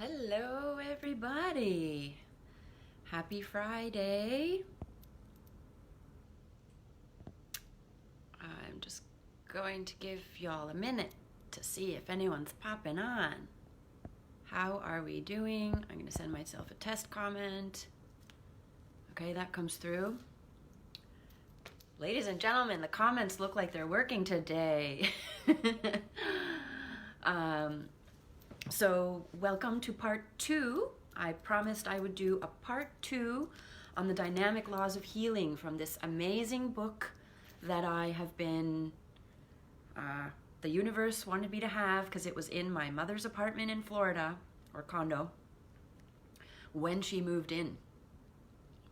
Hello, everybody. Happy Friday. I'm just going to give y'all a minute to see if anyone's popping on. How are we doing? I'm going to send myself a test comment. Okay, that comes through. Ladies and gentlemen, the comments look like they're working today. So welcome to part 2. I promised I would do a part 2 on the dynamic laws of healing from this amazing book that I have been, the universe wanted me to have because it was in my mother's apartment in Florida, or condo, when she moved in.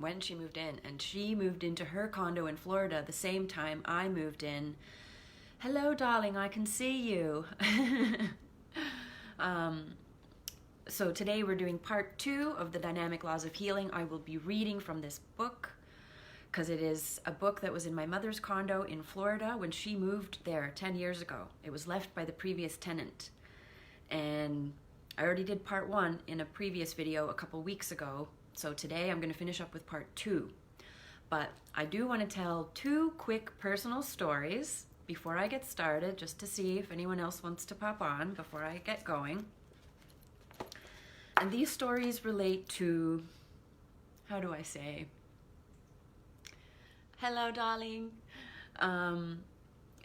And she moved into her condo in Florida the same time I moved in. Hello, darling, I can see you. So today we're doing part 2 of the Dynamic Laws of Healing. I will be reading from this book because it is a book that was in my mother's condo in Florida when she moved there 10 years ago. It was left by the previous tenant. And I already did part 1 in a previous video a couple weeks ago. So today I'm going to finish up with part 2. But I do want to tell 2 quick personal stories before I get started, just to see if anyone else wants to pop on before I get going. And these stories relate to, how do I say? Hello, darling.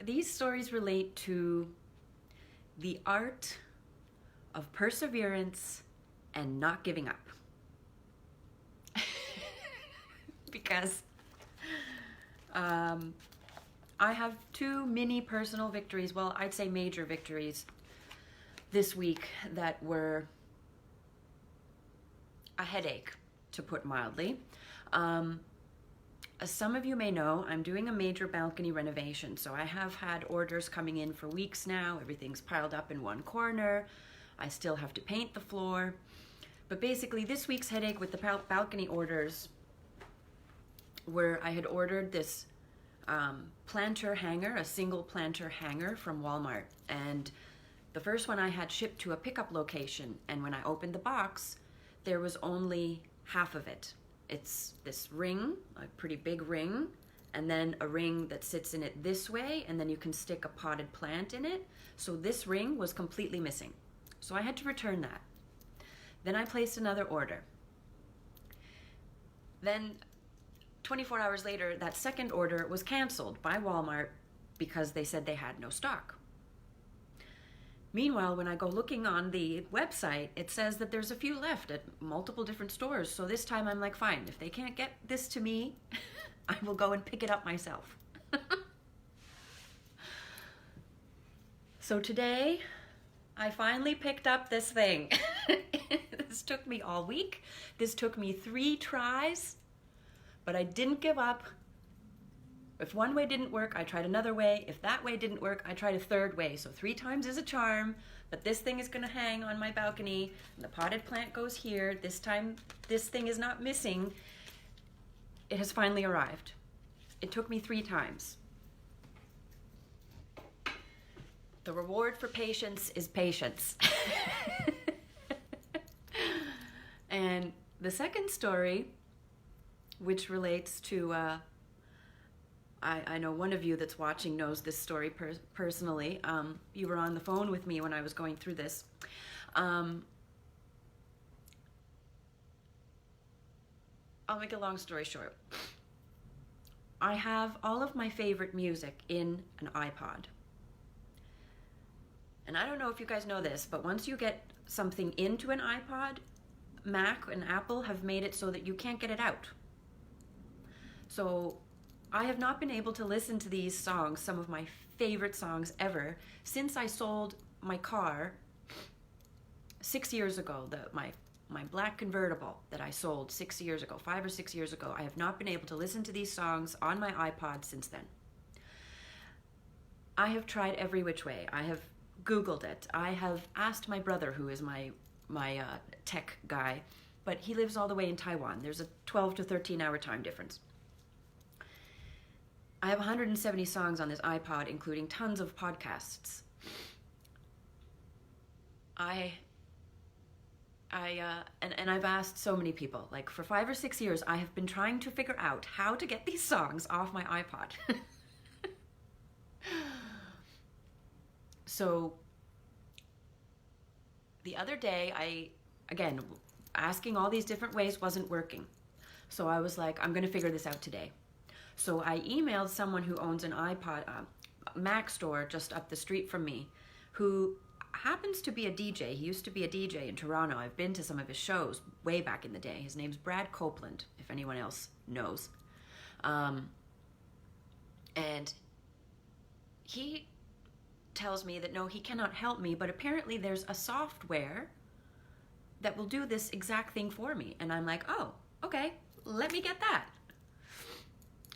These stories relate to the art of perseverance and not giving up. Because I have 2 mini personal victories, well, I'd say major victories this week that were a headache, to put mildly. As some of you may know, I'm doing a major balcony renovation, so I have had orders coming in for weeks now. Everything's piled up in one corner. I still have to paint the floor. But basically, this week's headache with the balcony orders where I had ordered this planter hanger, a single planter hanger from Walmart. And the first one I had shipped to a pickup location. And when I opened the box, there was only half of it. It's this ring, a pretty big ring, and then a ring that sits in it this way, and then you can stick a potted plant in it. So this ring was completely missing. So I had to return that. Then I placed another order. Then 24 hours later, that second order was canceled by Walmart because they said they had no stock. Meanwhile, when I go looking on the website, it says that there's a few left at multiple different stores. So this time I'm like, fine, if they can't get this to me, I will go and pick it up myself. So today, I finally picked up this thing. This took me all week. This took me 3 tries. But I didn't give up. If one way didn't work, I tried another way. If that way didn't work, I tried a third way. So 3 times is a charm, but this thing is gonna hang on my balcony. And the potted plant goes here. This time, this thing is not missing. It has finally arrived. It took me 3 times. The reward for patience is patience. And the second story, which relates to, I know one of you that's watching knows this story personally. You were on the phone with me when I was going through this. I'll make a long story short. I have all of my favorite music in an iPod. And I don't know if you guys know this, but once you get something into an iPod, Mac and Apple have made it so that you can't get it out. So I have not been able to listen to these songs, some of my favorite songs ever, since I sold my car 6 years ago, my black convertible that I sold 6 years ago, 5 or 6 years ago. I have not been able to listen to these songs on my iPod since then. I have tried every which way. I have Googled it. I have asked my brother, who is my tech guy, but he lives all the way in Taiwan. There's a 12 to 13 hour time difference. I have 170 songs on this iPod, including tons of podcasts. I and I've asked so many people, like for 5 or 6 years, I have been trying to figure out how to get these songs off my iPod. So the other day, again, asking all these different ways wasn't working. So I was like, I'm going to figure this out today. So I emailed someone who owns an iPod, Mac store just up the street from me, who happens to be a DJ. He used to be a DJ in Toronto. I've been to some of his shows way back in the day. His name's Brad Copeland, if anyone else knows. And he tells me that no, he cannot help me, but apparently there's a software that will do this exact thing for me. And I'm like, oh, okay, let me get that.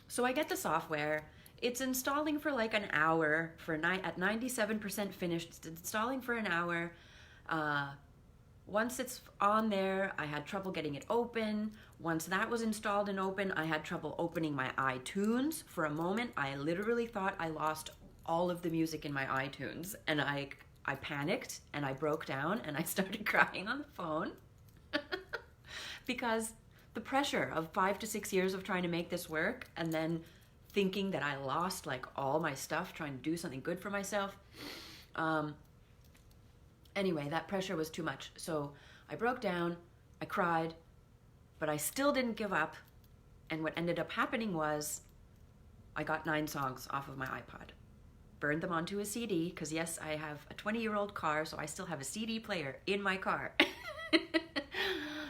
So I get the software. It's installing for like an hour at 97% finished. It's installing for an hour. Once it's on there, I had trouble getting it open. Once that was installed and open, I had trouble opening my iTunes. For a moment, I literally thought I lost all of the music in my iTunes, and I panicked and I broke down and I started crying on the phone because the pressure of 5 to 6 years of trying to make this work and then thinking that I lost like all my stuff trying to do something good for myself. Anyway, that pressure was too much. So I broke down, I cried, but I still didn't give up. And what ended up happening was I got 9 songs off of my iPod, burned them onto a CD, because yes, I have a 20-year-old car, so I still have a CD player in my car.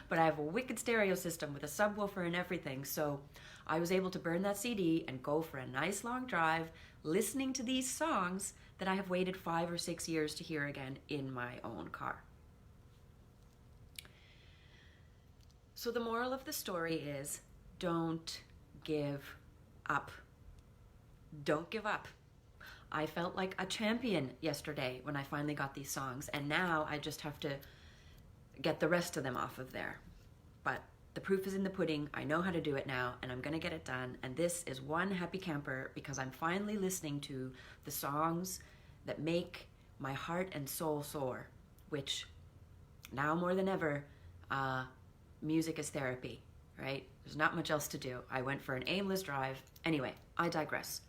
But I have a wicked stereo system with a subwoofer and everything, so I was able to burn that CD and go for a nice long drive listening to these songs that I have waited 5 or 6 years to hear again in my own car. So the moral of the story is, don't give up. Don't give up. I felt like a champion yesterday when I finally got these songs, and now I just have to get the rest of them off of there. But the proof is in the pudding. I know how to do it now, and I'm going to get it done. And this is one happy camper because I'm finally listening to the songs that make my heart and soul soar, which now more than ever, music is therapy, right? There's not much else to do. I went for an aimless drive. Anyway, I digress.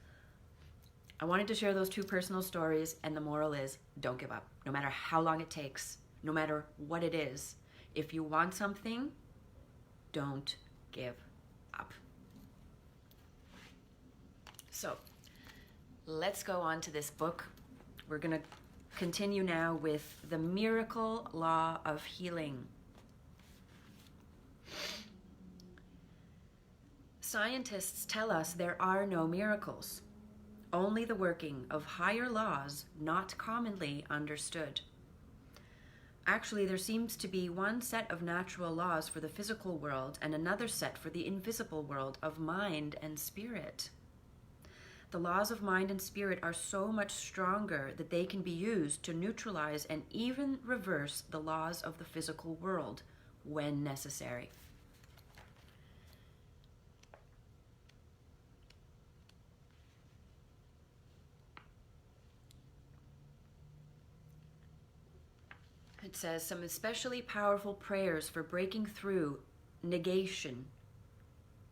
I wanted to share those 2 personal stories, and the moral is, don't give up. No matter how long it takes, no matter what it is, if you want something, don't give up. So, let's go on to this book. We're going to continue now with The Miracle Law of Healing. Scientists tell us there are no miracles, only the working of higher laws not commonly understood. Actually, there seems to be one set of natural laws for the physical world and another set for the invisible world of mind and spirit. The laws of mind and spirit are so much stronger that they can be used to neutralize and even reverse the laws of the physical world when necessary. It says, some especially powerful prayers for breaking through negation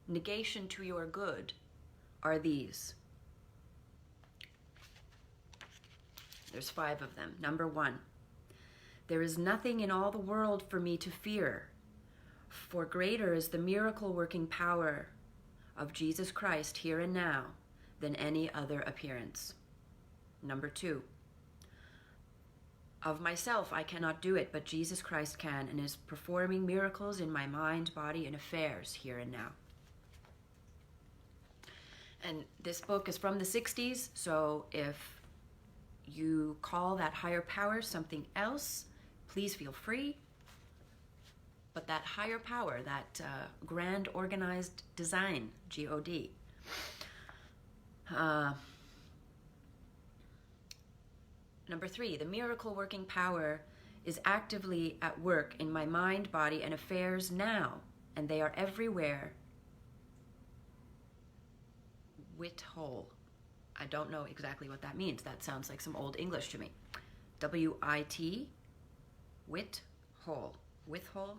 to your good are these. There's 5 of them. Number 1, there is nothing in all the world for me to fear, for greater is the miracle-working power of Jesus Christ here and now than any other appearance. Number 2, of myself I cannot do it, but Jesus Christ can and is performing miracles in my mind, body, and affairs here and now. And this book is from the 60s, so if you call that higher power something else, please feel free. But that higher power, that grand organized design, G-O-D, Number 3, the miracle-working power is actively at work in my mind, body, and affairs now, and they are everywhere. Wit whole. I don't know exactly what that means. That sounds like some old English to me. W-I-T, wit whole. withhold.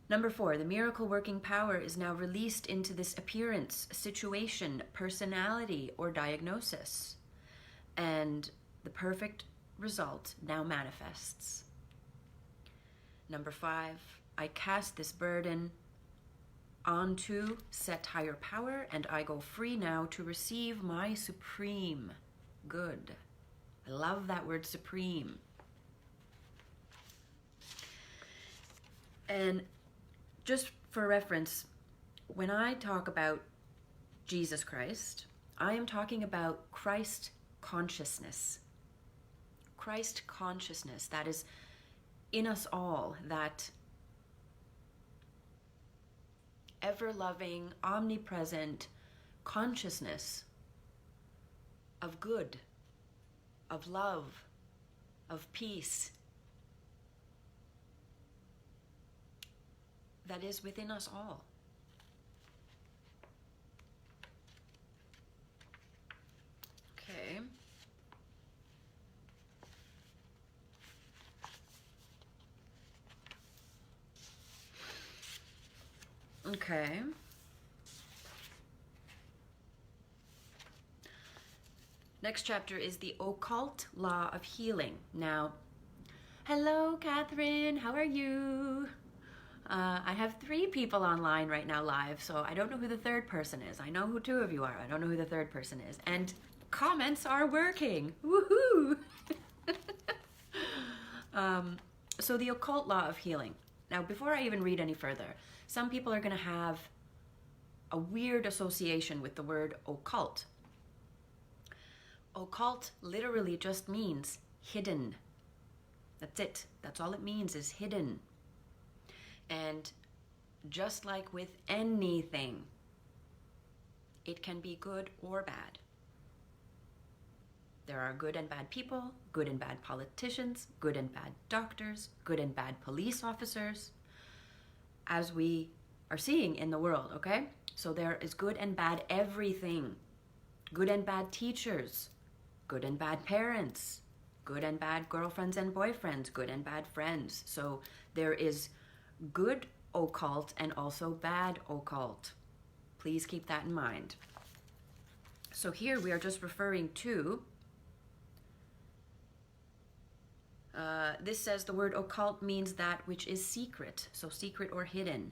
Number 4, the miracle working power is now released into this appearance, situation, personality, or diagnosis. And the perfect result now manifests. Number 5, I cast this burden onto set higher power, and I go free now to receive my supreme good. I love that word, supreme. And just for reference, when I talk about Jesus Christ, I am talking about Christ consciousness. Christ consciousness, that is in us all, that ever-loving, omnipresent consciousness of good, of love, of peace, that is within us all. Okay. Okay. Next chapter is the Occult Law of Healing. Now, hello, Catherine. How are you? I have 3 people online right now live, so I don't know who the third person is. I know who 2 of you are. I don't know who the third person is. And comments are working. Woohoo! So the Occult Law of Healing. Now, before I even read any further, some people are going to have a weird association with the word occult. Occult literally just means hidden. That's it. That's all it means, is hidden. And just like with anything, it can be good or bad. There are good and bad people, good and bad politicians, good and bad doctors, good and bad police officers, as we are seeing in the world, okay? So there is good and bad everything. Good and bad teachers, good and bad parents, good and bad girlfriends and boyfriends, good and bad friends. So there is good occult and also bad occult. Please keep that in mind. So here we are just referring to, this says the word occult means that which is secret, so secret or hidden.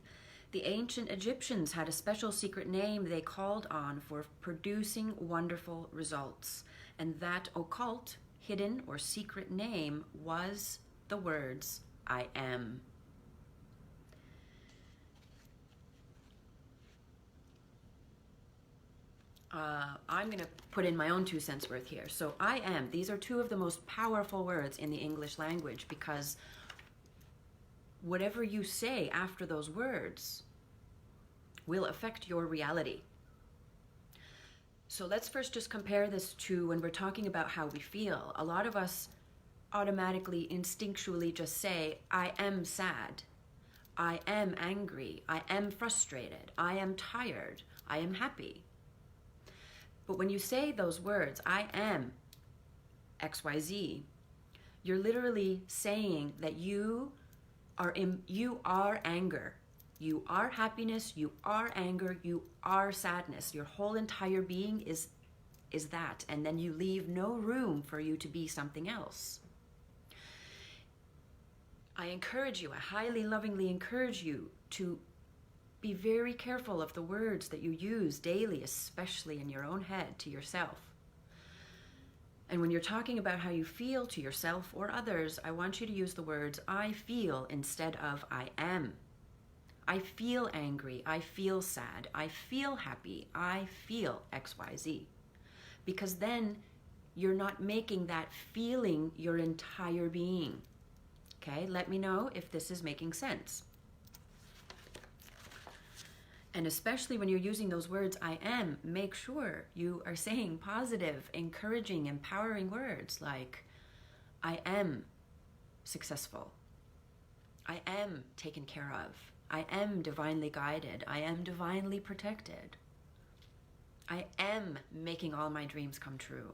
The ancient Egyptians had a special secret name they called on for producing wonderful results. And that occult, hidden, or secret name was the words, I am. I'm going to put in my own 2 cents worth here. So I am, these are 2 of the most powerful words in the English language, because whatever you say after those words will affect your reality. So let's first just compare this to when we're talking about how we feel. A lot of us automatically, instinctually just say, I am sad, I am angry, I am frustrated, I am tired, I am happy. But when you say those words, I am XYZ, you're literally saying that you are anger, you are happiness, you are anger, you are sadness. Your whole entire being is that, and then you leave no room for you to be something else. I encourage you, I highly lovingly encourage you to be very careful of the words that you use daily, especially in your own head to yourself. And when you're talking about how you feel to yourself or others, I want you to use the words I feel instead of I am. I feel angry, I feel sad, I feel happy, I feel XYZ. Because then you're not making that feeling your entire being. Okay, let me know if this is making sense. And especially when you're using those words, I am, make sure you are saying positive, encouraging, empowering words like, I am successful. I am taken care of. I am divinely guided. I am divinely protected. I am making all my dreams come true.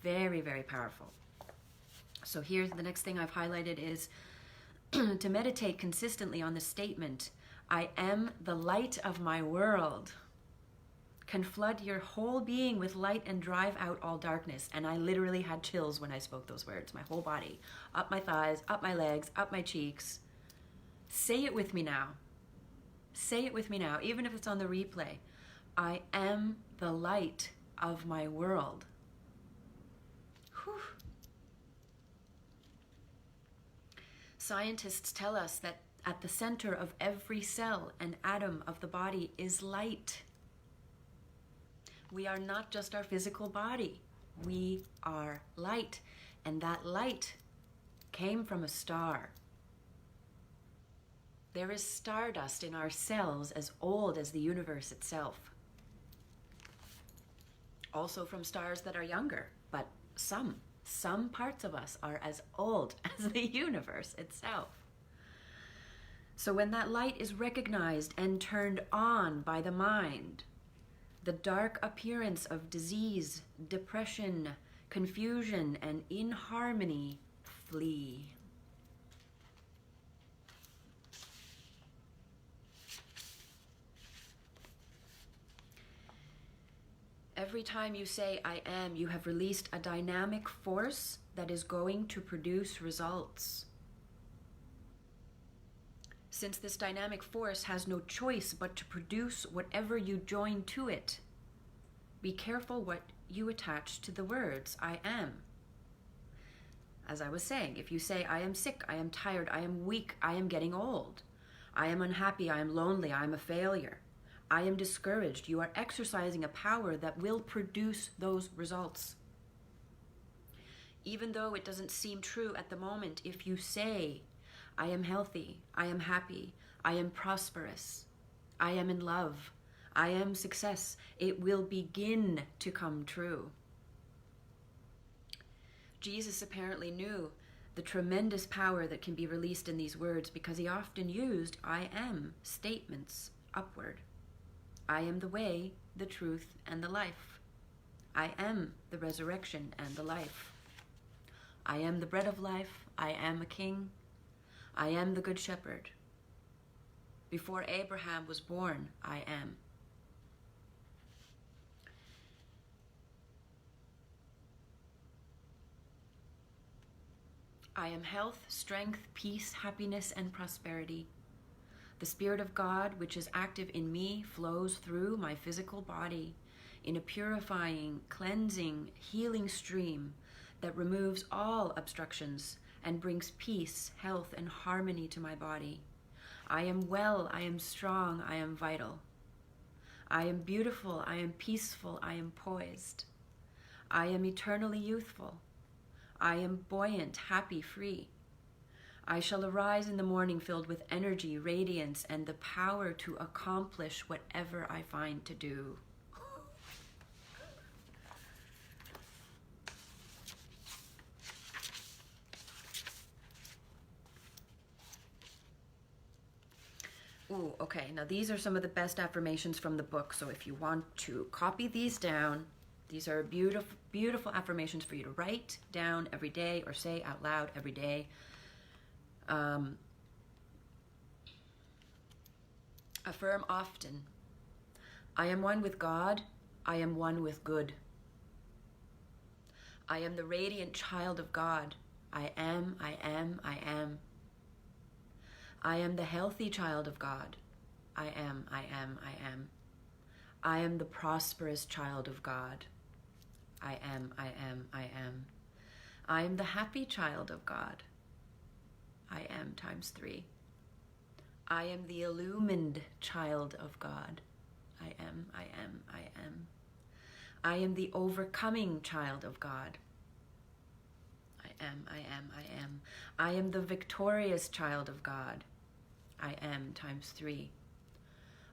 Very, very powerful. So here's the next thing I've highlighted is to meditate consistently on the statement, I am the light of my world, can flood your whole being with light and drive out all darkness. And I literally had chills when I spoke those words, my whole body, up my thighs, up my legs, up my cheeks. Say it with me now. Say it with me now, even if it's on the replay. I am the light of my world. Whew. Scientists tell us that at the center of every cell and atom of the body is light. We are not just our physical body. We are light. And that light came from a star. There is stardust in our cells as old as the universe itself. Also from stars that are younger, but some parts of us are as old as the universe itself. So when that light is recognized and turned on by the mind, the dark appearance of disease, depression, confusion, and inharmony flee. Every time you say, I am, you have released a dynamic force that is going to produce results. Since this dynamic force has no choice but to produce whatever you join to it, be careful what you attach to the words, I am. As I was saying, if you say, I am sick, I am tired, I am weak, I am getting old, I am unhappy, I am lonely, I am a failure, I am discouraged, you are exercising a power that will produce those results. Even though it doesn't seem true at the moment, if you say, I am healthy, I am happy, I am prosperous, I am in love, I am success, it will begin to come true. Jesus apparently knew the tremendous power that can be released in these words because he often used I am statements upward. I am the way, the truth, and the life. I am the resurrection and the life. I am the bread of life. I am a king. I am the good shepherd. Before Abraham was born, I am. I am health, strength, peace, happiness, and prosperity. The Spirit of God, which is active in me, flows through my physical body in a purifying, cleansing, healing stream that removes all obstructions and brings peace, health, and harmony to my body. I am well, I am strong, I am vital. I am beautiful, I am peaceful, I am poised. I am eternally youthful. I am buoyant, happy, free. I shall arise in the morning filled with energy, radiance, and the power to accomplish whatever I find to do. Ooh, okay, now these are some of the best affirmations from the book, so if you want to copy these down, these are beautiful, beautiful affirmations for you to write down every day or say out loud every day. Affirm often. I am one with God. I am one with good. I am the radiant child of God. I am, I am, I am. I am the healthy child of God. I am, I am, I am. I am the prosperous child of God. I am, I am, I am. I am the happy child of God. I am times 3. I am the illumined child of God. I am, I am, I am. I am the overcoming child of God. I am, I am, I am. I am the victorious child of God. I am times 3.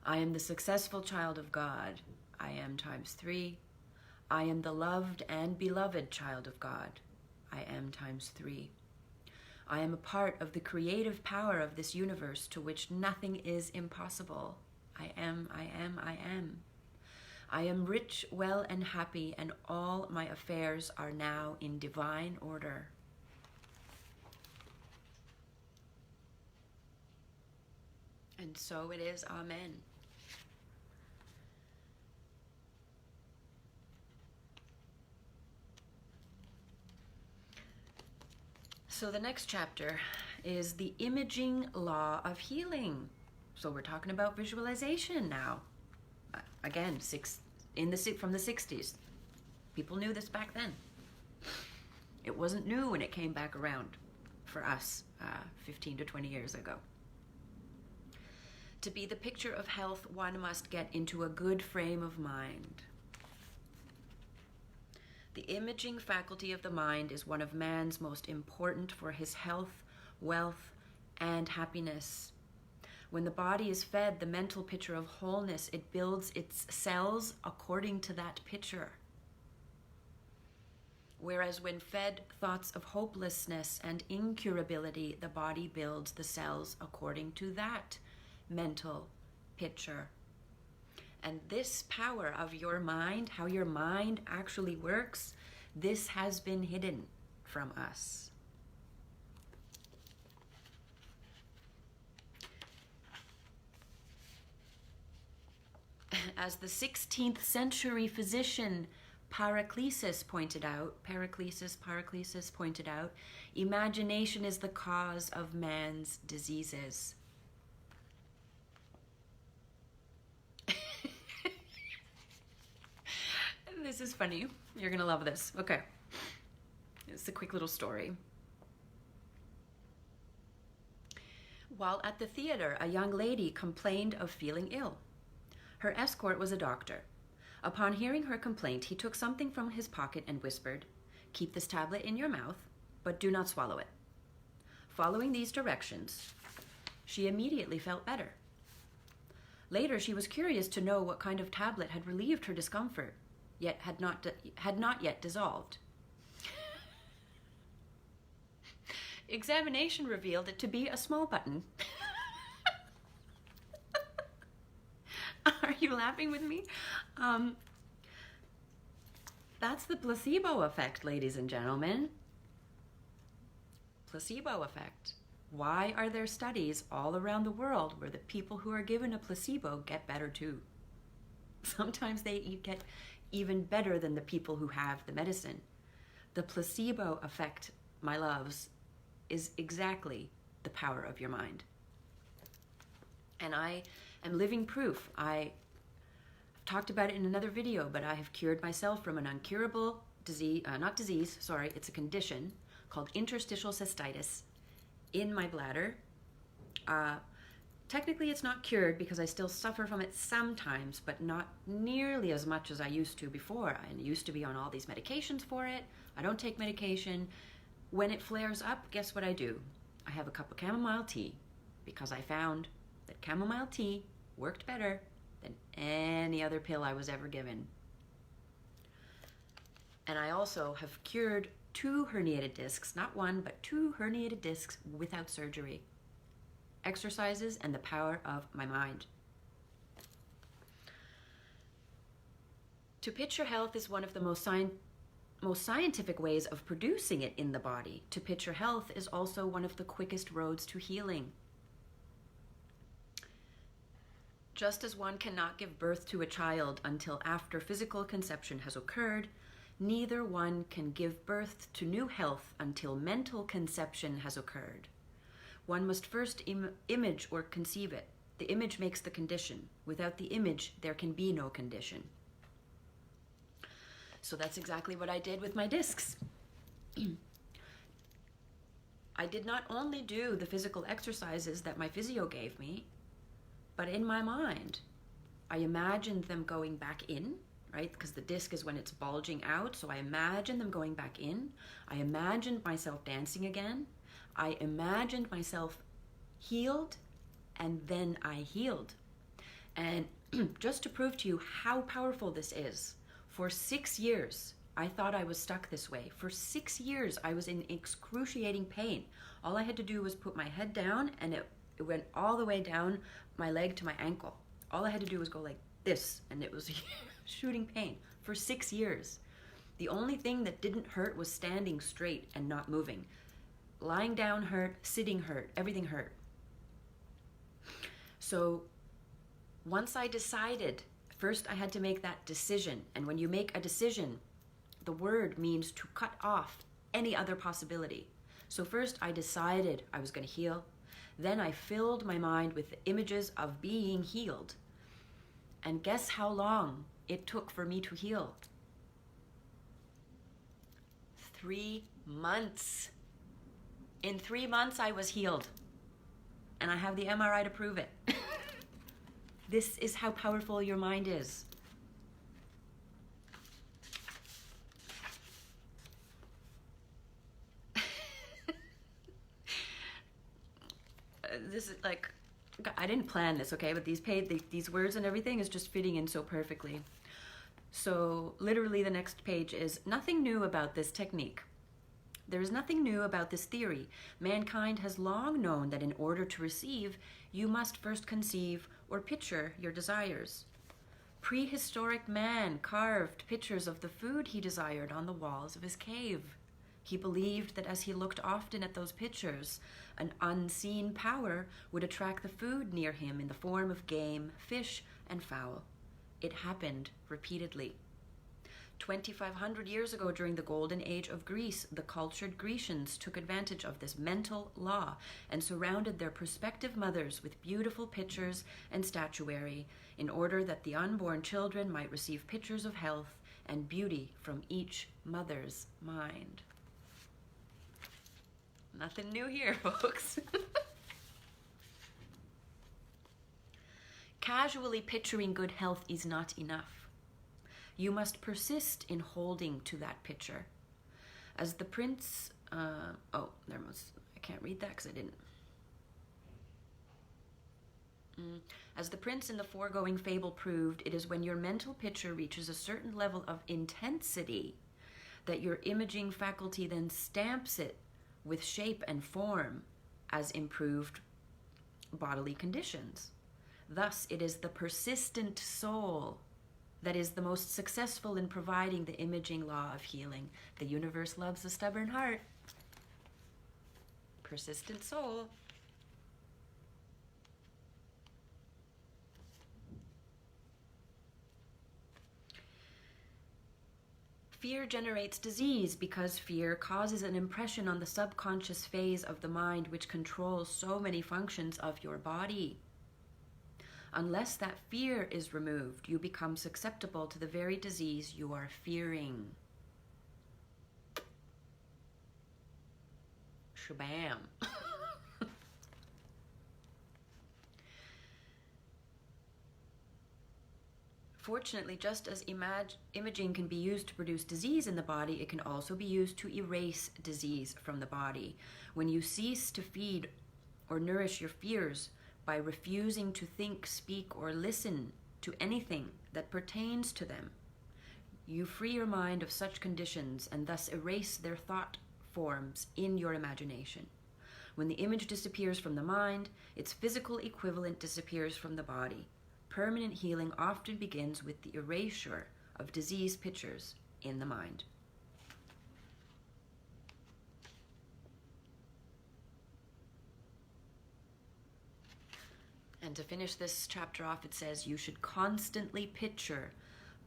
I am the successful child of God. I am times 3. I am the loved and beloved child of God. I am times 3. I am a part of the creative power of this universe to which nothing is impossible. I am, I am, I am. I am rich, well, and happy, and all my affairs are now in divine order. And so it is. Amen. So the next chapter is the imaging law of healing. So we're talking about visualization now. Again, from the 60s. People knew this back then. It wasn't new when it came back around for us 15 to 20 years ago. To be the picture of health, one must get into a good frame of mind. The imaging faculty of the mind is one of man's most important for his health, wealth, and happiness. When the body is fed the mental picture of wholeness, it builds its cells according to that picture. Whereas when fed thoughts of hopelessness and incurability, the body builds the cells according to that mental picture. And this power of your mind, how your mind actually works, this has been hidden from us. As the 16th century physician Paracelsus pointed out, imagination is the cause of man's diseases. This is funny. You're going to love this. Okay. It's a quick little story. While at the theater, a young lady complained of feeling ill. Her escort was a doctor. Upon hearing her complaint, he took something from his pocket and whispered, "Keep this tablet in your mouth, but do not swallow it." Following these directions, she immediately felt better. Later, she was curious to know what kind of tablet had relieved her discomfort, yet had not yet dissolved. Examination revealed it to be a small button. Are you laughing with me? That's the placebo effect, ladies and gentlemen. Placebo effect. Why are there studies all around the world where the people who are given a placebo get better too? Sometimes they get even better than the people who have the medicine. The placebo effect, my loves, is exactly the power of your mind. And I am living proof. I've talked about it in another video, but I have cured myself from an incurable disease, it's a condition called interstitial cystitis in my bladder. Technically it's not cured because I still suffer from it sometimes, but not nearly as much as I used to before. I used to be on all these medications for it. I don't take medication. When it flares up, guess what I do? I have a cup of chamomile tea because I found that chamomile tea worked better than any other pill I was ever given. And I also have cured 2 herniated discs, not 1, but 2 herniated discs without surgery. Exercises and the power of my mind. To picture health is one of the most scientific ways of producing it in the body. To picture health is also one of the quickest roads to healing. Just as one cannot give birth to a child until after physical conception has occurred, neither one can give birth to new health until mental conception has occurred. One must first image or conceive it. The image makes the condition. Without the image, there can be no condition. So that's exactly what I did with my discs. I did not only do the physical exercises that my physio gave me, but in my mind, I imagined them going back in, right? Because the disc is when it's bulging out, so I imagined them going back in. I imagined myself dancing again. I imagined myself healed, and then I healed. And just to prove to you how powerful this is, for 6 years, I thought I was stuck this way. For 6 years, I was in excruciating pain. All I had to do was put my head down, and it went all the way down my leg to my ankle. All I had to do was go like this, and it was shooting pain for 6 years. The only thing that didn't hurt was standing straight and not moving. Lying down hurt, sitting hurt, everything hurt. So once I decided, first I had to make that decision. And when you make a decision, the word means to cut off any other possibility. So first I decided I was going to heal. Then I filled my mind with the images of being healed. And guess how long it took for me to heal? 3 months. In 3 months I was healed. And I have the MRI to prove it. This is how powerful your mind is. This is like, I didn't plan this, okay? But these words and everything is just fitting in so perfectly. So literally the next page is nothing new about this technique. There is nothing new about this theory. Mankind has long known that in order to receive, you must first conceive or picture your desires. Prehistoric man carved pictures of the food he desired on the walls of his cave. He believed that as he looked often at those pictures, an unseen power would attract the food near him in the form of game, fish, and fowl. It happened repeatedly. 2,500 years ago, during the golden age of Greece, the cultured Grecians took advantage of this mental law and surrounded their prospective mothers with beautiful pictures and statuary in order that the unborn children might receive pictures of health and beauty from each mother's mind. Nothing new here, folks. Casually picturing good health is not enough. You must persist in holding to that picture. As the prince, I can't read that because I didn't. As the prince in the foregoing fable proved, it is when your mental picture reaches a certain level of intensity that your imaging faculty then stamps it with shape and form as improved bodily conditions. Thus, it is the persistent soul that is the most successful in providing the imaging law of healing. The universe loves a stubborn heart. Persistent soul. Fear generates disease because fear causes an impression on the subconscious phase of the mind which controls so many functions of your body. Unless that fear is removed, you become susceptible to the very disease you are fearing. Shabam. Fortunately, just as imaging can be used to produce disease in the body, it can also be used to erase disease from the body. When you cease to feed or nourish your fears by refusing to think, speak, or listen to anything that pertains to them, you free your mind of such conditions and thus erase their thought forms in your imagination. When the image disappears from the mind, its physical equivalent disappears from the body. Permanent healing often begins with the erasure of disease pictures in the mind. And to finish this chapter off, it says, you should constantly picture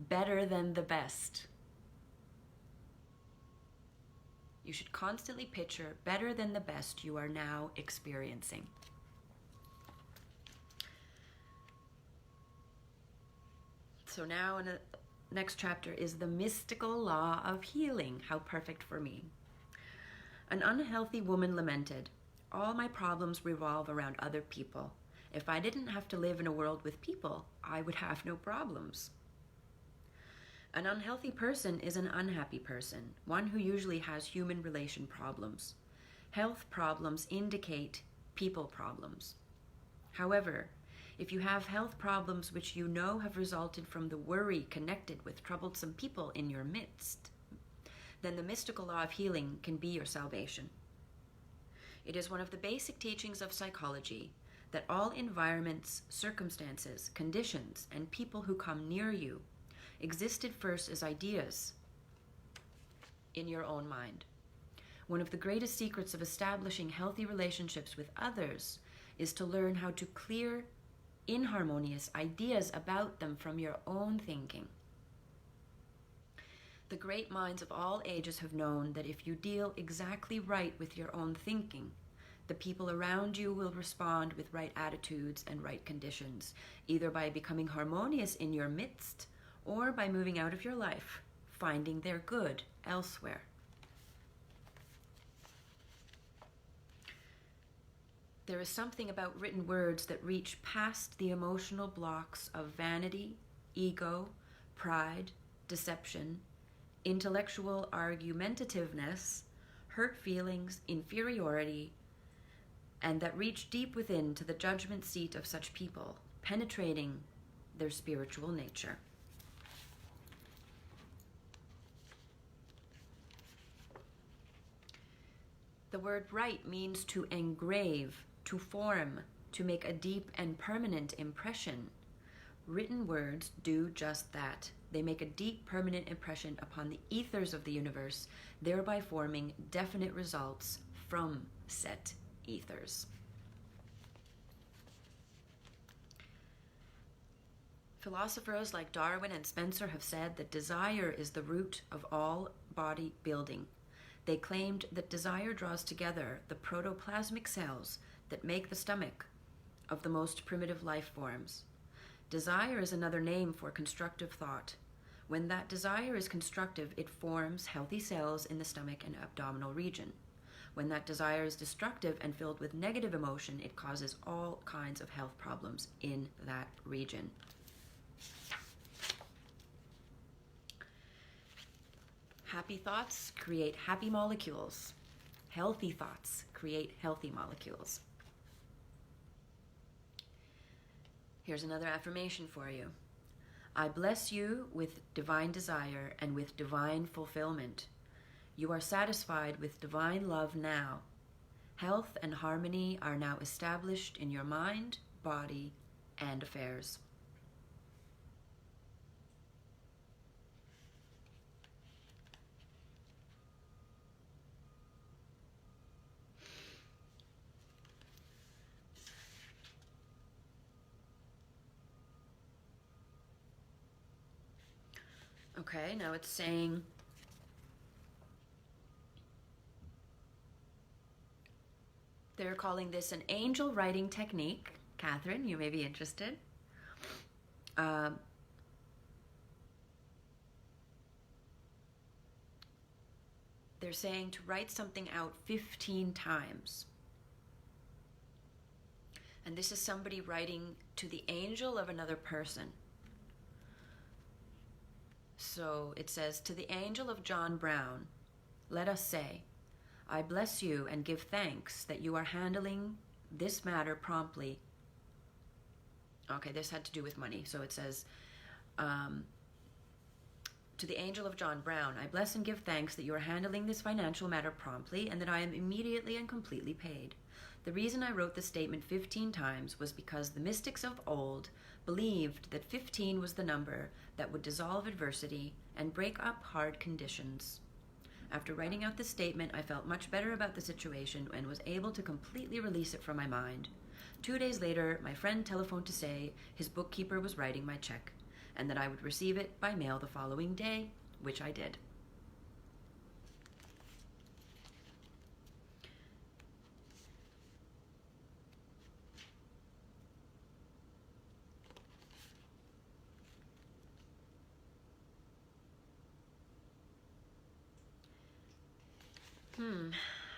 better than the best. You should constantly picture better than the best you are now experiencing. So now in the next chapter is the mystical law of healing. How perfect for me. An unhealthy woman lamented, all my problems revolve around other people. If I didn't have to live in a world with people, I would have no problems. An unhealthy person is an unhappy person, one who usually has human relation problems. Health problems indicate people problems. However, if you have health problems which you know have resulted from the worry connected with troublesome people in your midst, then the mystical law of healing can be your salvation. It is one of the basic teachings of psychology that all environments, circumstances, conditions, and people who come near you existed first as ideas in your own mind. One of the greatest secrets of establishing healthy relationships with others is to learn how to clear inharmonious ideas about them from your own thinking. The great minds of all ages have known that if you deal exactly right with your own thinking, the people around you will respond with right attitudes and right conditions, either by becoming harmonious in your midst or by moving out of your life, finding their good elsewhere. There is something about written words that reach past the emotional blocks of vanity, ego, pride, deception, intellectual argumentativeness, hurt feelings, inferiority, and that reach deep within to the judgment seat of such people, penetrating their spiritual nature. The word write means to engrave, to form, to make a deep and permanent impression. Written words do just that. They make a deep, permanent impression upon the ethers of the universe, thereby forming definite results from set ethers. Philosophers like Darwin and Spencer have said that desire is the root of all body building. They claimed that desire draws together the protoplasmic cells that make the stomach of the most primitive life forms. Desire is another name for constructive thought. When that desire is constructive, it forms healthy cells in the stomach and abdominal region. When that desire is destructive and filled with negative emotion, it causes all kinds of health problems in that region. Happy thoughts create happy molecules. Healthy thoughts create healthy molecules. Here's another affirmation for you. I bless you with divine desire and with divine fulfillment. You are satisfied with divine love now. Health and harmony are now established in your mind, body, and affairs. Okay, now it's saying, they're calling this an angel writing technique. Catherine, you may be interested. They're saying to write something out 15 times. And this is somebody writing to the angel of another person. So it says, to the angel of John Brown, let us say, I bless you and give thanks that you are handling this matter promptly. Okay, this had to do with money. So it says, to the angel of John Brown, I bless and give thanks that you are handling this financial matter promptly and that I am immediately and completely paid. The reason I wrote the statement 15 times was because the mystics of old believed that 15 was the number that would dissolve adversity and break up hard conditions. After writing out the statement, I felt much better about the situation and was able to completely release it from my mind. 2 days later, my friend telephoned to say his bookkeeper was writing my check and that I would receive it by mail the following day, which I did.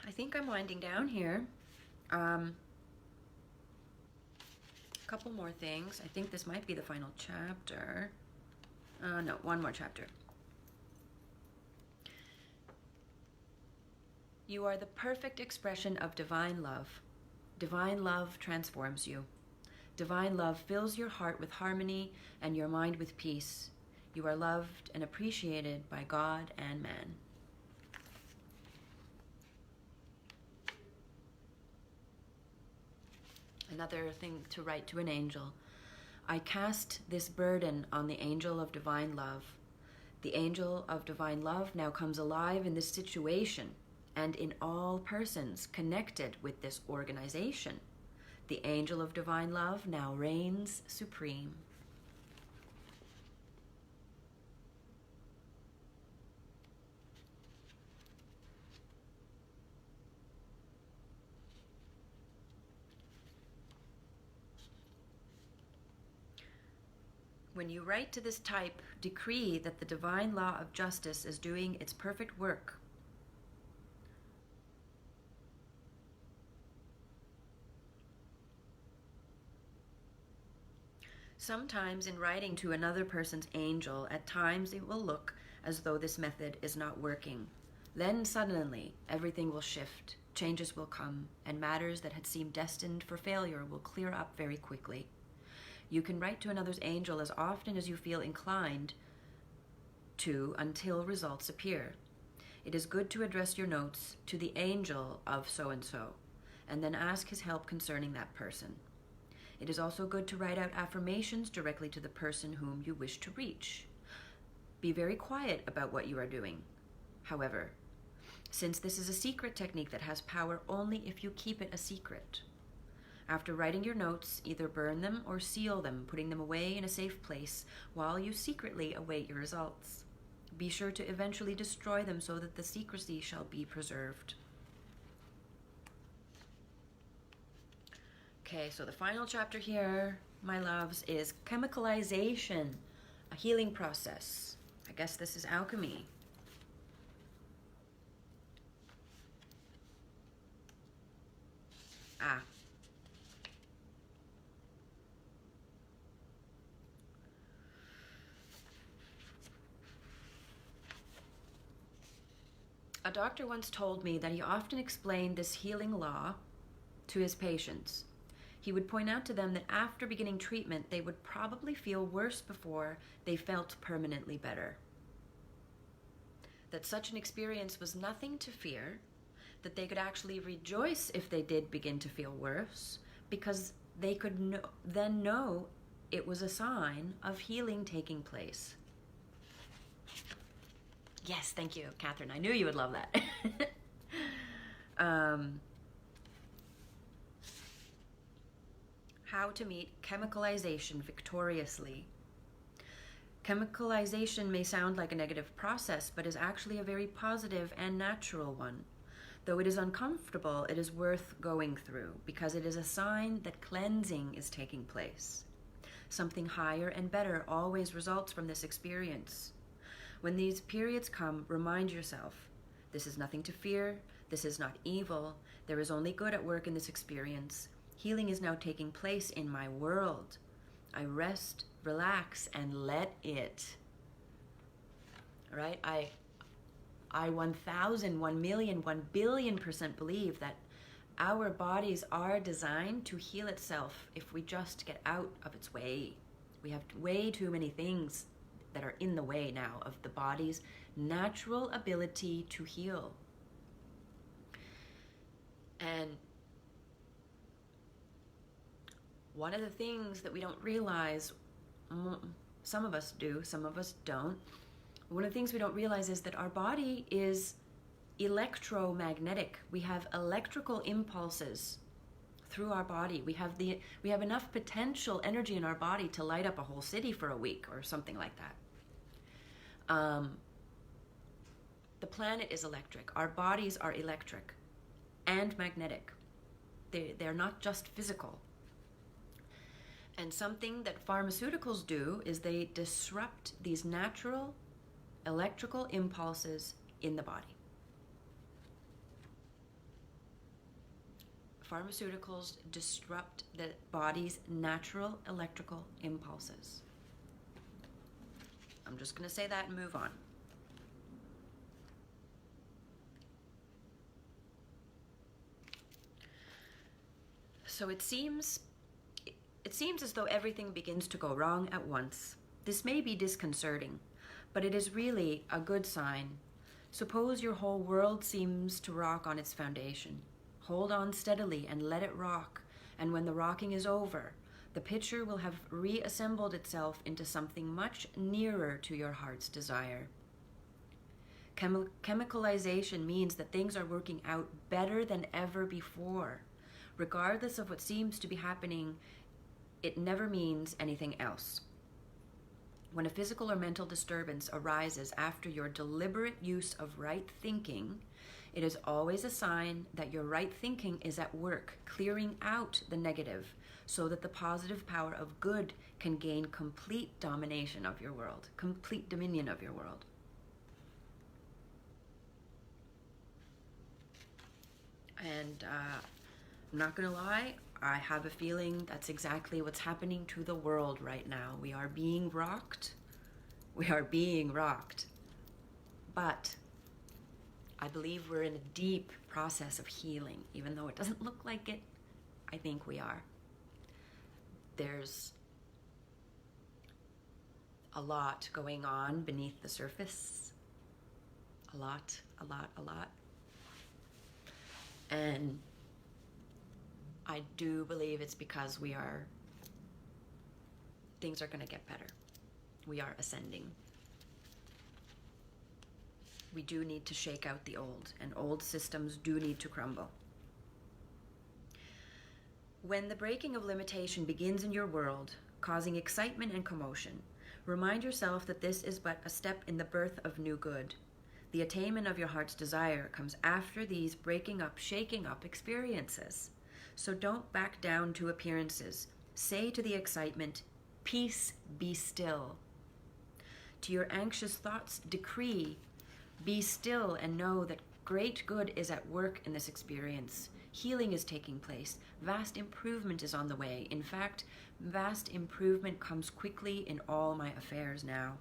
I think I'm winding down here. A couple more things. I think this might be the final chapter. No, one more chapter. You are the perfect expression of divine love. Divine love transforms you. Divine love fills your heart with harmony and your mind with peace. You are loved and appreciated by God and man. Another thing to write to an angel. I cast this burden on the angel of divine love. The angel of divine love now comes alive in this situation and in all persons connected with this organization. The angel of divine love now reigns supreme. When you write to this type, decree that the divine law of justice is doing its perfect work. Sometimes in writing to another person's angel, at times it will look as though this method is not working. Then suddenly, everything will shift, changes will come, and matters that had seemed destined for failure will clear up very quickly. You can write to another's angel as often as you feel inclined to until results appear. It is good to address your notes to the angel of so-and-so, and then ask his help concerning that person. It is also good to write out affirmations directly to the person whom you wish to reach. Be very quiet about what you are doing, however, since this is a secret technique that has power only if you keep it a secret. After writing your notes, either burn them or seal them, putting them away in a safe place while you secretly await your results. Be sure to eventually destroy them so that the secrecy shall be preserved. Okay, so the final chapter here, my loves, is chemicalization, a healing process. I guess this is alchemy. A doctor once told me that he often explained this healing law to his patients. He would point out to them that after beginning treatment, they would probably feel worse before they felt permanently better. That such an experience was nothing to fear, that they could actually rejoice if they did begin to feel worse, because they could then know it was a sign of healing taking place. Yes, thank you, Catherine. I knew you would love that. How to meet chemicalization victoriously. Chemicalization may sound like a negative process, but is actually a very positive and natural one. Though it is uncomfortable, it is worth going through because it is a sign that cleansing is taking place. Something higher and better always results from this experience. When these periods come, remind yourself, this is nothing to fear, this is not evil, there is only good at work in this experience. Healing is now taking place in my world. I rest, relax, and let it. All right? I 1,000, 1 million, 1 billion% believe that our bodies are designed to heal itself if we just get out of its way. We have way too many things that are in the way now of the body's natural ability to heal. And one of the things that we don't realize, some of us do, some of us don't, one of the things we don't realize is that our body is electromagnetic. We have electrical impulses through our body. We have enough potential energy in our body to light up a whole city for a week or something like that. The planet is electric. Our bodies are electric and magnetic. They're not just physical. And something that pharmaceuticals do is they disrupt these natural electrical impulses in the body. Pharmaceuticals disrupt the body's natural electrical impulses. I'm just going to say that and move on. So it seems as though everything begins to go wrong at once. This may be disconcerting, but it is really a good sign. Suppose your whole world seems to rock on its foundation. Hold on steadily and let it rock, and when the rocking is over, the picture will have reassembled itself into something much nearer to your heart's desire. Chemicalization means that things are working out better than ever before. Regardless of what seems to be happening, it never means anything else. When a physical or mental disturbance arises after your deliberate use of right thinking, it is always a sign that your right thinking is at work, clearing out the negative so that the positive power of good can gain complete domination of your world, complete dominion of your world. And I'm not going to lie, I have a feeling that's exactly what's happening to the world right now. We are being rocked. We are being rocked. But I believe we're in a deep process of healing. Even though it doesn't look like it, I think we are. There's a lot going on beneath the surface. A lot. And I do believe it's because things are going to get better. We are ascending. We do need to shake out the old, and old systems do need to crumble. When the breaking of limitation begins in your world, causing excitement and commotion, remind yourself that this is but a step in the birth of new good. The attainment of your heart's desire comes after these breaking up, shaking up experiences. So don't back down to appearances. Say to the excitement, peace, be still. To your anxious thoughts, decree, be still and know that great good is at work in this experience. Healing is taking place. Vast improvement is on the way. In fact, vast improvement comes quickly in all my affairs now.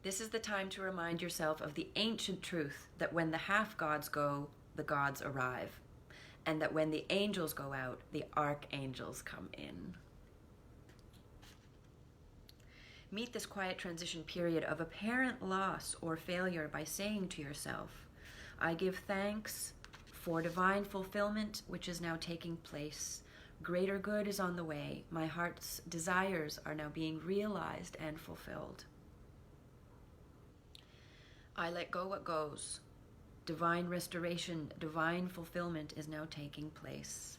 This is the time to remind yourself of the ancient truth that when the half-gods go, the gods arrive. And that when the angels go out, the archangels come in. Meet this quiet transition period of apparent loss or failure by saying to yourself, I give thanks for divine fulfillment which is now taking place. Greater good is on the way. My heart's desires are now being realized and fulfilled. I let go what goes. Divine restoration, divine fulfillment is now taking place.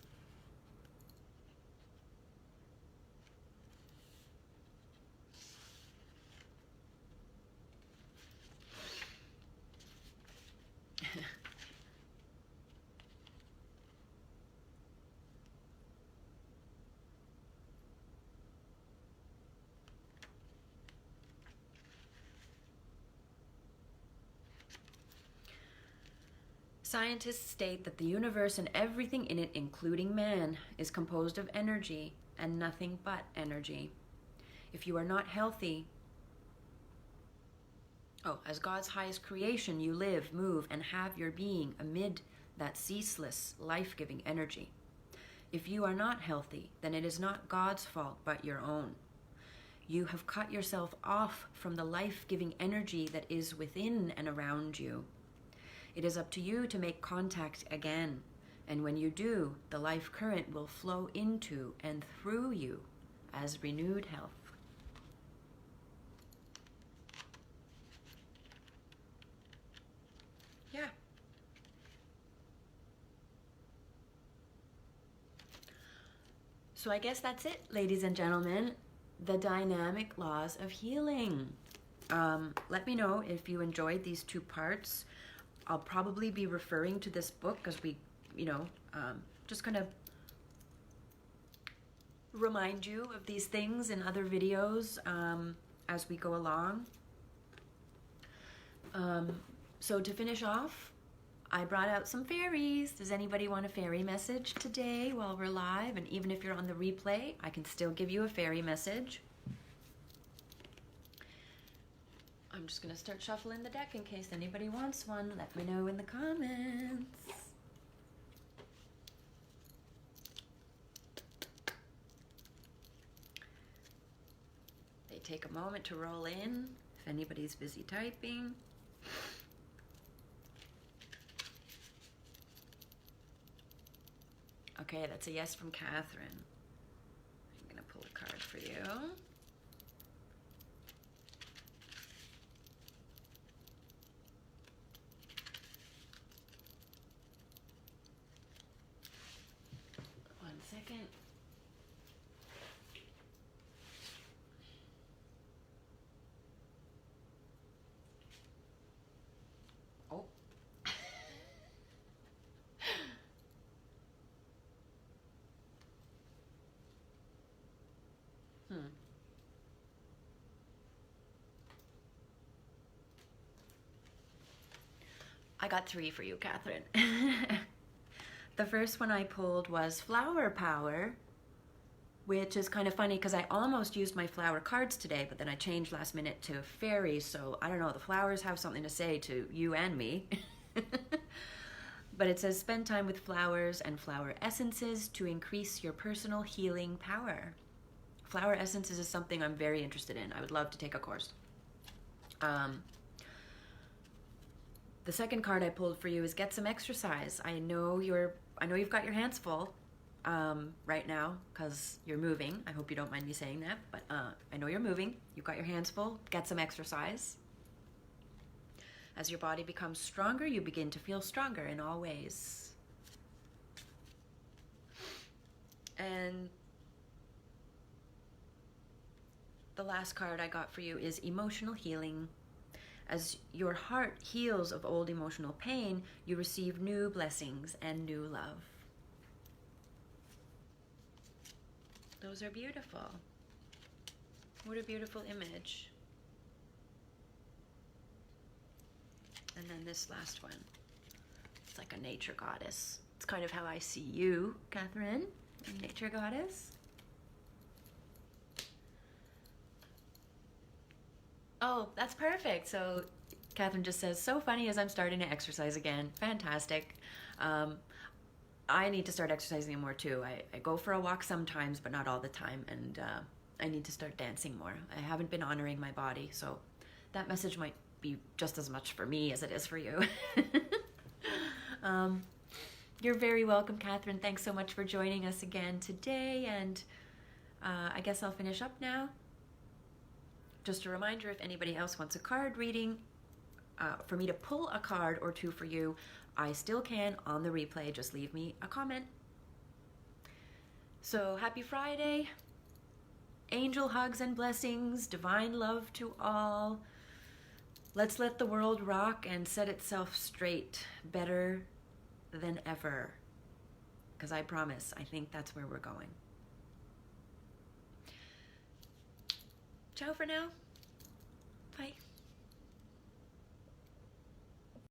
Scientists state that the universe and everything in it, including man, is composed of energy and nothing but energy. If you are not healthy, as God's highest creation, you live, move, and have your being amid that ceaseless, life-giving energy. If you are not healthy, then it is not God's fault but your own. You have cut yourself off from the life-giving energy that is within and around you. It is up to you to make contact again, and when you do, the life current will flow into and through you as renewed health. Yeah. So I guess that's it, ladies and gentlemen. The dynamic laws of healing. Let me know if you enjoyed these 2 parts. I'll probably be referring to this book as we, just kind of remind you of these things in other videos as we go along. So to finish off, I brought out some fairies. Does anybody want a fairy message today while we're live? And even if you're on the replay, I can still give you a fairy message. I'm just going to start shuffling the deck in case anybody wants one. Let me know in the comments. They take a moment to roll in if anybody's busy typing. Okay, that's a yes from Catherine. I'm going to pull a card for you. One second. Oh. I got 3 for you, Catherine. The first one I pulled was Flower Power, which is kind of funny because I almost used my flower cards today, but then I changed last minute to fairies, so I don't know, the flowers have something to say to you and me. But it says spend time with flowers and flower essences to increase your personal healing power. Flower essences is something I'm very interested in. I would love to take a course. The second card I pulled for you is get some exercise. I know you've got your hands full right now because you're moving. I hope you don't mind me saying that, but I know you're moving. You've got your hands full. Get some exercise. As your body becomes stronger, you begin to feel stronger in all ways. And the last card I got for you is emotional healing. As your heart heals of old emotional pain, you receive new blessings and new love. Those are beautiful. What a beautiful image. And then this last one, it's like a nature goddess. It's kind of how I see you, Catherine, a nature goddess. Oh, that's perfect. So Catherine just says, so funny as I'm starting to exercise again. Fantastic. I need to start exercising more too. I go for a walk sometimes, but not all the time. And I need to start dancing more. I haven't been honoring my body. So that message might be just as much for me as it is for you. You're very welcome, Catherine. Thanks so much for joining us again today. And I guess I'll finish up now. Just a reminder, if anybody else wants a card reading, for me to pull a card or two for you, I still can on the replay. Just leave me a comment. So happy Friday. Angel hugs and blessings. Divine love to all. Let's let the world rock and set itself straight better than ever. Because I promise, I think that's where we're going. Ciao for now.